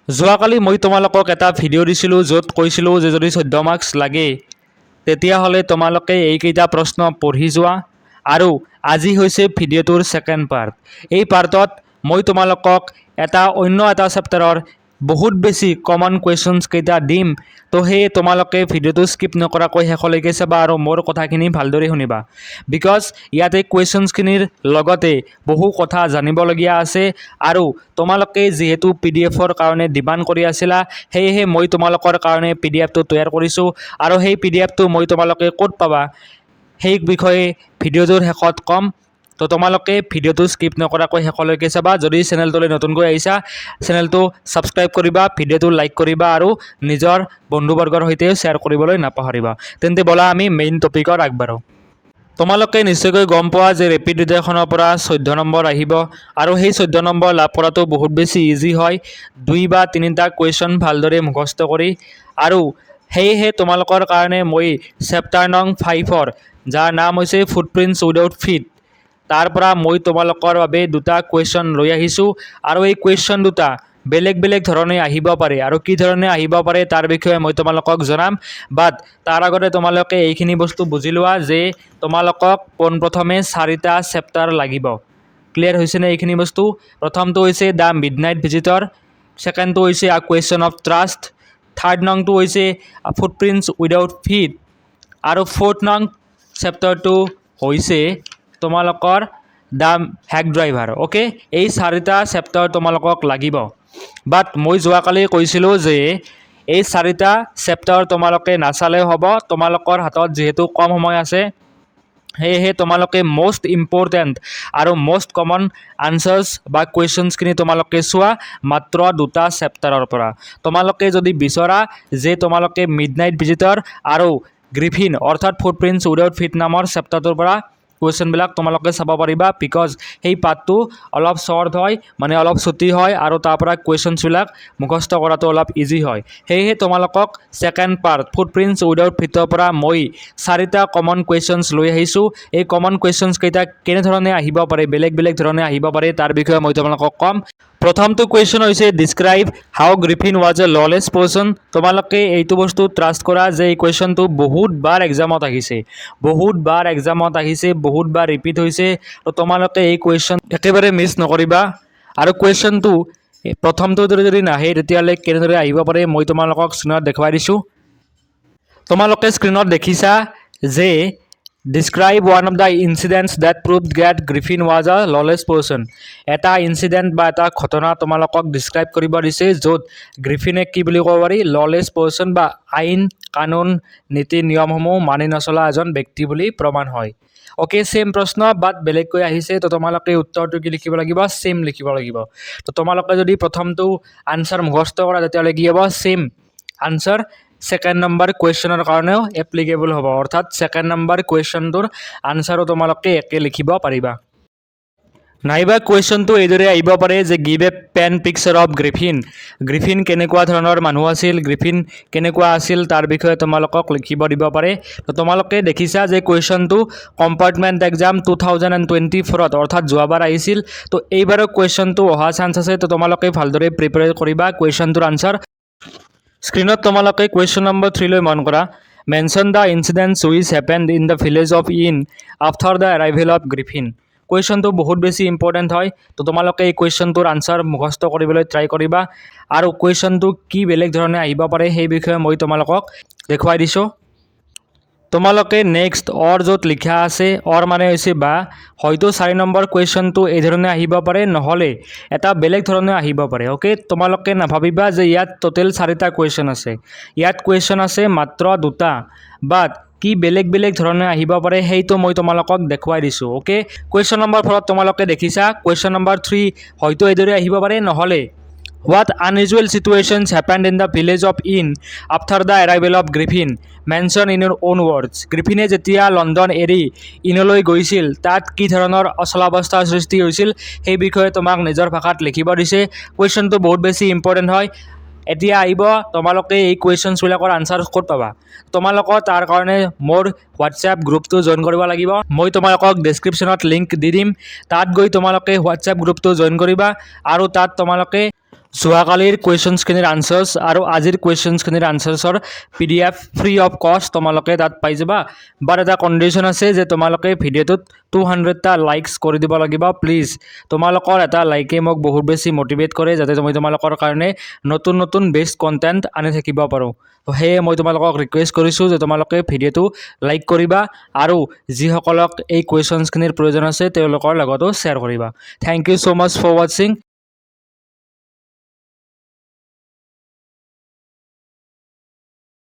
যোৱাকালি মই তোমালোকক এটা ভিডিঅ' দিছিলোঁ য'ত কৈছিলোঁ যে যদি 14 মাৰ্কছ লাগে তেতিয়াহ'লে তোমালোকে এইকেইটা প্ৰশ্ন পঢ়ি যোৱা আৰু আজি হৈছে ভিডিঅ'টোৰ ছেকেণ্ড পাৰ্ট। এই পাৰ্টত মই তোমালোকক অন্য এটা চেপ্টাৰৰ বহুত বেছি কমন কুৱেশ্যনছ কেইটা দিম। তো সেয়ে তোমালোকে ভিডিঅ'টো স্কিপ নকৰাকৈ শেষলৈকে চাবা আৰু মোৰ কথাখিনি ভালদৰে শুনিবা। বিকজ ইয়াতে কুৱেশ্যনছখিনিৰ লগতে বহু কথা জানিবলগীয়া আছে আৰু তোমালোকে যিহেতু PDFৰ কাৰণে ডিমাণ্ড কৰি আছিলা, সেয়েহে মই তোমালোকৰ কাৰণে PDFটো তৈয়াৰ কৰিছোঁ আৰু সেই PDFটো মই তোমালোকে ক'ত পাবা সেই বিষয়ে ভিডিঅ'টোৰ শেষত ক'ম। তো তোমালোকে ভিডিঅ'টো স্কিপ নকৰাকৈ শেষলৈকে চাবা। যদি চেনেলটোলৈ নতুনকৈ আহিছা, চেনেলটো ছাবস্ক্ৰাইব কৰিবা, ভিডিঅ'টো লাইক কৰিবা আৰু নিজৰ বন্ধুবৰ্গৰ সৈতে শ্বেয়াৰ কৰিবলৈ নাপাহৰিবা। তেন্তে ব'লা আমি মেইন টপিকত আগবাঢ়ো। তোমালোকে নিশ্চয়কৈ গম পোৱা যে ৰেপিড ৰিডাৰখনৰ পৰা 14 নম্বৰ আহিব আৰু সেই 14 নম্বৰ লাভ কৰাটো বহুত বেছি ইজি হয়, 2 বা 3টা কুৱেশ্যন ভালদৰে মুখস্থ কৰি। আৰু সেয়েহে তোমালোকৰ কাৰণে মই চেপ্টাৰ নং 5ৰ যাৰ নাম হৈছে ফুটপ্ৰিণ্টছ উইদাউট ফিট, তাৰ পৰা মই তোমালোকৰ বাবে 2টা কুৱেশ্যন লৈ আহিছোঁ আৰু এই কুৱেশ্যন 2টা বেলেগ বেলেগ ধৰণে আহিব পাৰে আৰু কি ধৰণে আহিব পাৰে তাৰ বিষয়ে মই তোমালোকক জনাম। বাট তাৰ আগতে তোমালোকে এইখিনি বস্তু বুজি লোৱা যে তোমালোকক পোনপ্ৰথমে 4টা চেপ্টাৰ লাগিব। ক্লিয়াৰ হৈছেনে এইখিনি বস্তু? প্ৰথমটো হৈছে দ্য মিডনাইট ভিজিটৰ, ছেকেণ্ডটো হৈছে আ কুৱেশ্যন অফ ট্ৰাষ্ট, থাৰ্ড নংটো হৈছে ফুটপ্ৰিণ্টছ উইদাউট ফিট আৰু ফ'ৰ্থ নং চেপ্টাৰটো হৈছে তোমালোকৰ দ্য হেক ড্ৰাইভাৰ। অ'কে, এই 4টা চেপ্টাৰ তোমালোকক লাগিব। বাট মই যোৱাকালি কৈছিলোঁ যে এই 4টা চেপ্টাৰ তোমালোকে নাচালেও হ'ব, তোমালোকৰ হাতত যিহেতু কম সময় আছে সেয়েহে তোমালোকে মষ্ট ইম্পৰ্টেণ্ট আৰু মষ্ট কমন আনচাৰ্ছ বা কুৱেশ্যনছখিনি তোমালোকে চোৱা মাত্ৰ 2টা চেপ্টাৰৰ পৰা। তোমালোকে যদি বিচৰা যে তোমালোকে মিডনাইট ভিজিটৰ আৰু গ্ৰিফিন অৰ্থাৎ ফুটপ্ৰিণ্টছ উইদাউট ফিট নামৰ চেপ্টাৰটোৰ পৰা কুৱেশ্যনবিলাক তোমালোকে চাব পাৰিবা, বিকজ সেই পাৰ্টটো অলপ শ্বৰ্ট হয়, মানে অলপ ছুটি হয় আৰু তাৰ পৰা কুৱেশ্যনছবিলাক মুখস্থ কৰাটো অলপ ইজি হয়। সেয়েহে তোমালোকক second part footprints without Fitr পৰা মই 4টা কমন কুৱেশ্যনছ লৈ আহিছোঁ। এই কমন কুৱেশ্যনছ কেইটা কেনেধৰণে আহিব পাৰে, বেলেগ বেলেগ ধৰণে আহিব পাৰে তাৰ বিষয়ে মই তোমালোকক ক'ম। প্ৰথমটো কুৱেশ্যন হৈছে describe how Griffin was a lawless person. তোমালোকে এইটো বস্তু ট্ৰাষ্ট কৰা যে এই কুৱেশ্যনটো বহুতবাৰ এক্সামত আহিছে, বহুতবাৰ ৰিপিট হৈছে। তো তোমালোকে এই কুৱেশ্যন একেবাৰে মিছ নকৰিবা। আৰু কুৱেশ্যনটো প্ৰথমটো যদি নাহে তেতিয়াহ'লে কেনেদৰে আহিব পাৰে মই তোমালোকক স্ক্ৰীনত দেখুৱাই দিছোঁ। তোমালোকে স্ক্ৰীনত দেখিছা যে describe one of the incidents that proved that Griffin was a lawless person. এটা ইনচিডেণ্ট বা এটা ঘটনা তোমালোকক ডিছক্ৰাইব কৰিব দিছে য'ত গ্ৰিফিনে কি বুলি ক'ব পাৰি, ললেছ পাৰ্চন বা আইন কানুন নীতি নিয়মসমূহ মানি নচলা এজন ব্যক্তি বুলি প্ৰমাণ হয়। অ'কে, ছেম প্ৰশ্ন বাট বেলেগকৈ আহিছে। তো তোমালোকে উত্তৰটো কি লিখিব লাগিব? ছেম লিখিব লাগিব। তো তোমালোকে যদি প্ৰথমটো আনচাৰ মুখস্থ কৰা তেতিয়াহ'লে কি হ'ব? ছেম আনচাৰ ছেকেণ্ড নম্বৰ কুৱেশ্যনৰ কাৰণেও এপ্লিকেবল হ'ব, অৰ্থাৎ ছেকেণ্ড নম্বৰ কুৱেশ্যনটোৰ আনচাৰো তোমালোকে একে লিখিব পাৰিবা। নাইবা কুৱেশ্যনটো এইদৰে আহিব পাৰে যে give a pen picture of Griffin. Griffin কেনেকুৱা ধৰণৰ মানুহ আছিল, গ্ৰিফিন কেনেকুৱা আছিল তাৰ বিষয়ে তোমালোকক লিখিব দিব পাৰে। তো তোমালোকে দেখিছা যে কুৱেশ্যনটো কম্পাৰ্টমেণ্ট এক্সাম 2024ত অৰ্থাৎ যোৱাবাৰ আহিছিল। তো এইবাৰৰ কুৱেশ্যনটো অহা চান্স আছে। তো তোমালোকে ভালদৰে প্ৰিপেয়াৰ কৰিবা কুৱেশ্যনটোৰ আনচাৰ। স্ক্ৰীনত তোমালোকে কুৱেশ্যন নম্বৰ 3 লৈ মন কৰা। Mention the incidents which happened in the village of in after the arrival of Griffin. কুৱেশ্যনটো বহুত বেছি ইম্পৰ্টেণ্ট হয়। তো তোমালোকে এই কুৱেশ্যনটোৰ আনচাৰ মুখস্থ কৰিবলৈ ট্ৰাই কৰিবা আৰু কুৱেশ্যনটো কি বেলেগ ধৰণে আহিব পাৰে সেই বিষয়ে মই তোমালোকক দেখুৱাই দিছোঁ। তোমালোকে নেক্সট অৰ য'ত লিখা আছে, অৰ মানে হৈছে বা, হয়তো 4 নম্বৰ কুৱেশ্যনটো এই ধৰণে আহিব পাৰে, নহ'লে এটা বেলেগ ধৰণে আহিব পাৰে। অ'কে, তোমালোকে নাভাবিবা যে ইয়াত টোটেল 4টা কুৱেশ্যন আছে, ইয়াত কুৱেশ্যন আছে মাত্ৰ 2টা। বাট কি বেলেগ বেলেগ ধৰণে আহিব পাৰে সেইটো মই তোমালোকক দেখুৱাই দিছোঁ। অ'কে, কুৱেশ্যন নম্বৰ 4ত তোমালোকে দেখিছা কুৱেশ্যন নম্বৰ 3 হয়তো এইদৰে আহিব পাৰে, নহ'লে what unusual situations happened in the village of in after the arrival of Griffin mention in your own words. গ্ৰিফিনে যেতিয়া লণ্ডন এৰি ইনলৈ গৈছিল তাত কি ধৰণৰ অচলাৱস্থাৰ সৃষ্টি হৈছিল সেই বিষয়ে তোমাক নিজৰ ভাষাত লিখিব দিছে। কুৱেশ্যনটো বহুত বেছি ইম্পৰ্টেণ্ট হয়। এতিয়া আহিব তোমালোকে এই কুৱেশ্যনছবিলাকৰ আনচাৰ ক'ত পাবা। তোমালোকৰ তাৰ কাৰণে মোৰ হোৱাটছএপ গ্ৰুপটো জইন কৰিব লাগিব। মই তোমালোকক ডেছক্ৰিপশ্যনত লিংক দি দিম, তাত গৈ তোমালোকে হোৱাটছএপ গ্ৰুপটো জইন কৰিবা আৰু তাত তোমালোকে যোৱাকালিৰ কুৱেশ্যনছখিনিৰ আনচাৰ্ছ আৰু আজিৰ কুৱেশ্যনছখিনিৰ আনচাৰ্ছৰ PDF ফ্ৰী অফ কষ্ট তোমালোকে তাত পাই যাবা। বাট এটা কণ্ডিশ্যন আছে যে তোমালোকে ভিডিঅ'টোত 200টা লাইকছ কৰি দিব লাগিব প্লিজ। তোমালোকৰ এটা লাইকে মোক বহুত বেছি মটিভেট কৰে যাতে মই তোমালোকৰ কাৰণে নতুন নতুন বেষ্ট কণ্টেণ্ট আনি থাকিব পাৰোঁ। সেয়ে মই তোমালোকক ৰিকুৱেষ্ট কৰিছোঁ যে তোমালোকে ভিডিঅ'টো লাইক কৰিবা আৰু যিসকলক এই কুৱেশ্যনছখিনিৰ প্ৰয়োজন আছে তেওঁলোকৰ লগতো শ্বেয়াৰ কৰিবা। Thank you so' much for ৱাচিং।